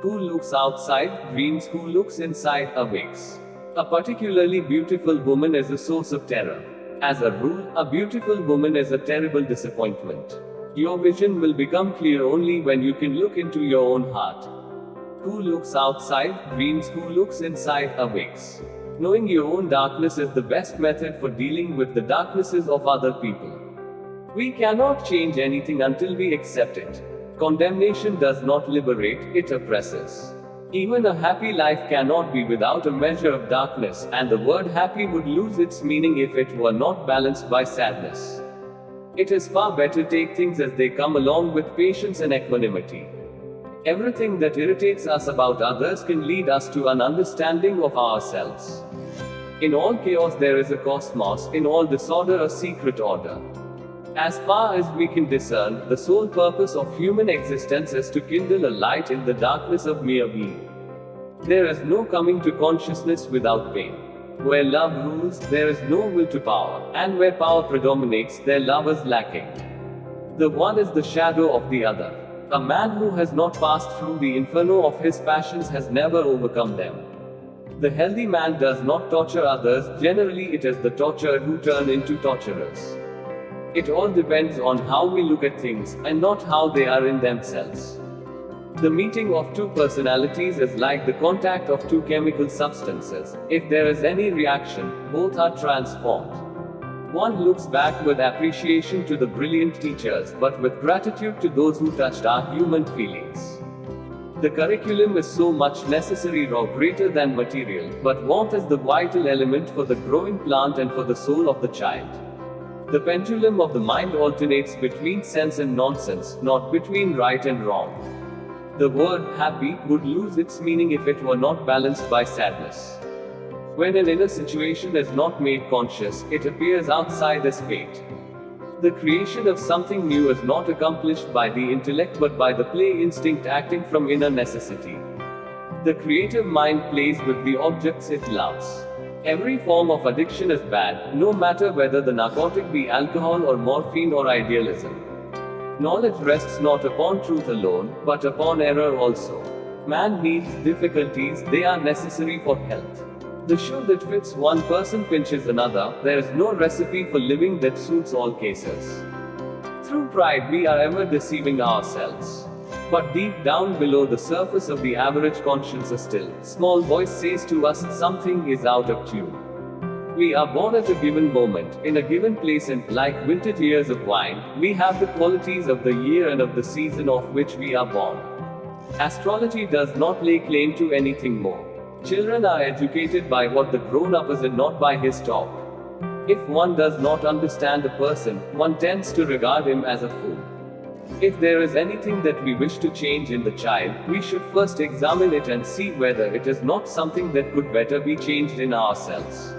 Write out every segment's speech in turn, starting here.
Who looks outside, dreams, who looks inside, awakes. A particularly beautiful woman is a source of terror. As a rule, a beautiful woman is a terrible disappointment. Your vision will become clear only when you can look into your own heart. Who looks outside, dreams, who looks inside, awakes. Knowing your own darkness is the best method for dealing with the darknesses of other people. We cannot change anything until we accept it. Condemnation does not liberate, it oppresses. Even a happy life cannot be without a measure of darkness, and the word happy would lose its meaning if it were not balanced by sadness. It is far better to take things as they come along with patience and equanimity. Everything that irritates us about others can lead us to an understanding of ourselves. In all chaos there is a cosmos, in all disorder a secret order. As far as we can discern, the sole purpose of human existence is to kindle a light in the darkness of mere being. There is no coming to consciousness without pain. Where love rules, there is no will to power, and where power predominates, there love is lacking. The one is the shadow of the other. A man who has not passed through the inferno of his passions has never overcome them. The healthy man does not torture others, generally it is the tortured who turn into torturers. It all depends on how we look at things, and not how they are in themselves. The meeting of two personalities is like the contact of two chemical substances. If there is any reaction, both are transformed. One looks back with appreciation to the brilliant teachers, but with gratitude to those who touched our human feelings. The curriculum is so much necessary or greater than material, but warmth is the vital element for the growing plant and for the soul of the child. The pendulum of the mind alternates between sense and nonsense, not between right and wrong. The word happy would lose its meaning if it were not balanced by sadness. When an inner situation is not made conscious, it appears outside as fate. The creation of something new is not accomplished by the intellect but by the play instinct acting from inner necessity. The creative mind plays with the objects it loves. Every form of addiction is bad, no matter whether the narcotic be alcohol or morphine or idealism. Knowledge rests not upon truth alone, but upon error also. Man needs difficulties, they are necessary for health. The shoe that fits one person pinches another, there is no recipe for living that suits all cases. Through pride we are ever deceiving ourselves. But deep down below the surface of the average conscience a still, small voice says to us something is out of tune. We are born at a given moment, in a given place and, like vintage years of wine, we have the qualities of the year and of the season of which we are born. Astrology does not lay claim to anything more. Children are educated by what the grown-up is and not by his talk. If one does not understand a person, one tends to regard him as a fool. If there is anything that we wish to change in the child, we should first examine it and see whether it is not something that could better be changed in ourselves.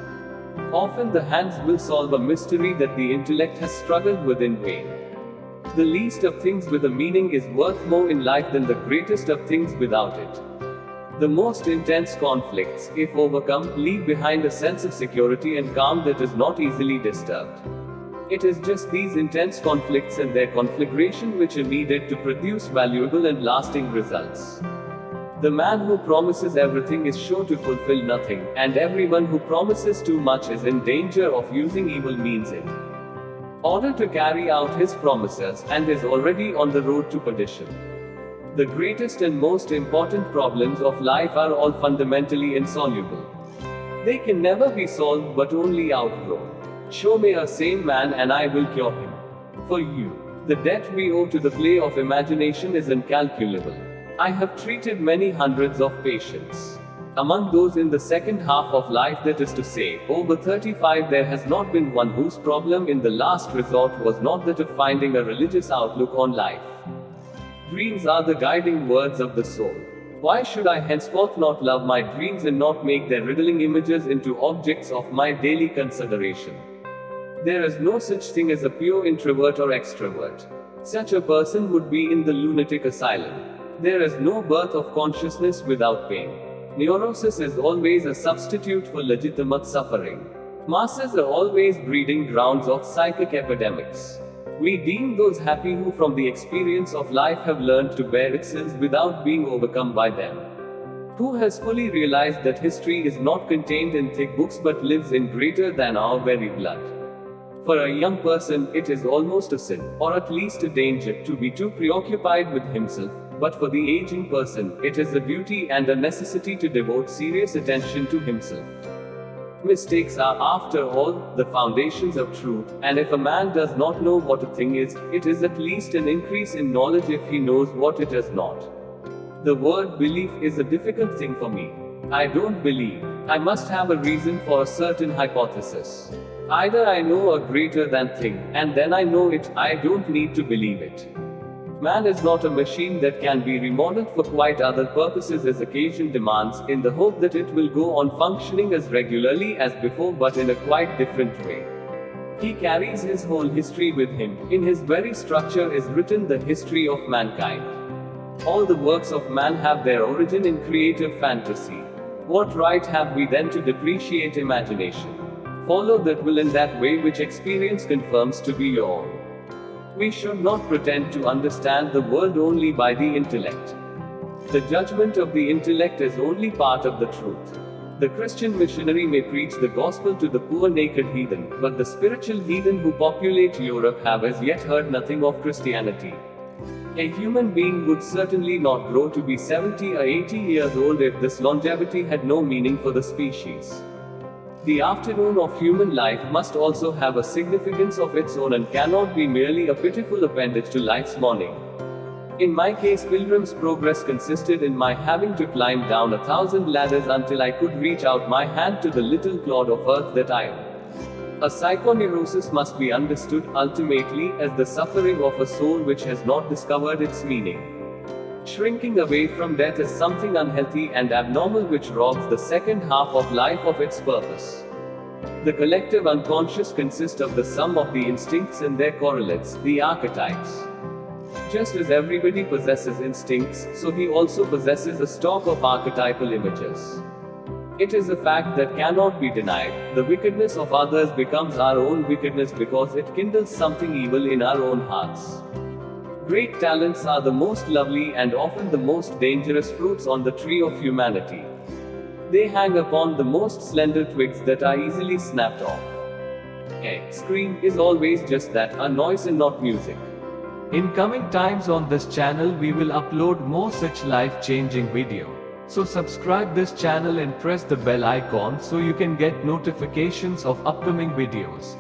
Often the hands will solve a mystery that the intellect has struggled with in vain. The least of things with a meaning is worth more in life than the greatest of things without it. The most intense conflicts, if overcome, leave behind a sense of security and calm that is not easily disturbed. It is just these intense conflicts and their conflagration which are needed to produce valuable and lasting results. The man who promises everything is sure to fulfill nothing, and everyone who promises too much is in danger of using evil means in order to carry out his promises, and is already on the road to perdition. The greatest and most important problems of life are all fundamentally insoluble. They can never be solved but only outgrown. Show me a sane man and I will cure him. For you, the debt we owe to the play of imagination is incalculable. I have treated many hundreds of patients. Among those in the second half of life, that is to say, over 35, there has not been one whose problem in the last resort was not that of finding a religious outlook on life. Dreams are the guiding words of the soul. Why should I henceforth not love my dreams and not make their riddling images into objects of my daily consideration? There is no such thing as a pure introvert or extrovert. Such a person would be in the lunatic asylum. There is no birth of consciousness without pain. Neurosis is always a substitute for legitimate suffering. Masses are always breeding grounds of psychic epidemics. We deem those happy who from the experience of life have learned to bear its ills without being overcome by them. Who has fully realized that history is not contained in thick books but lives in greater than our very blood. For a young person, it is almost a sin, or at least a danger, to be too preoccupied with himself, but for the aging person, it is a duty and a necessity to devote serious attention to himself. Mistakes are, after all, the foundations of truth, and if a man does not know what a thing is, it is at least an increase in knowledge if he knows what it is not. The word belief is a difficult thing for me. I don't believe. I must have a reason for a certain hypothesis. Either I know a greater than thing, and then I know it, I don't need to believe it. Man is not a machine that can be remodeled for quite other purposes as occasion demands, in the hope that it will go on functioning as regularly as before but in a quite different way. He carries his whole history with him. In his very structure is written the history of mankind. All the works of man have their origin in creative fantasy. What right have we then to depreciate imagination? Follow that will in that way which experience confirms to be your own. We should not pretend to understand the world only by the intellect. The judgment of the intellect is only part of the truth. The Christian missionary may preach the gospel to the poor naked heathen, but the spiritual heathen who populate Europe have as yet heard nothing of Christianity. A human being would certainly not grow to be 70 or 80 years old if this longevity had no meaning for the species. The afternoon of human life must also have a significance of its own and cannot be merely a pitiful appendage to life's morning. In my case, Pilgrim's Progress consisted in my having to climb down 1,000 ladders until I could reach out my hand to the little clod of earth that I am. A psychoneurosis must be understood, ultimately, as the suffering of a soul which has not discovered its meaning. Shrinking away from death is something unhealthy and abnormal which robs the second half of life of its purpose. The collective unconscious consists of the sum of the instincts and their correlates, the archetypes. Just as everybody possesses instincts, so he also possesses a stock of archetypal images. It is a fact that cannot be denied. The wickedness of others becomes our own wickedness because it kindles something evil in our own hearts. Great talents are the most lovely and often the most dangerous fruits on the tree of humanity. They hang upon the most slender twigs that are easily snapped off. A scream is always just that, a noise and not music. In coming times on this channel we will upload more such life-changing video. So subscribe this channel and press the bell icon so you can get notifications of upcoming videos.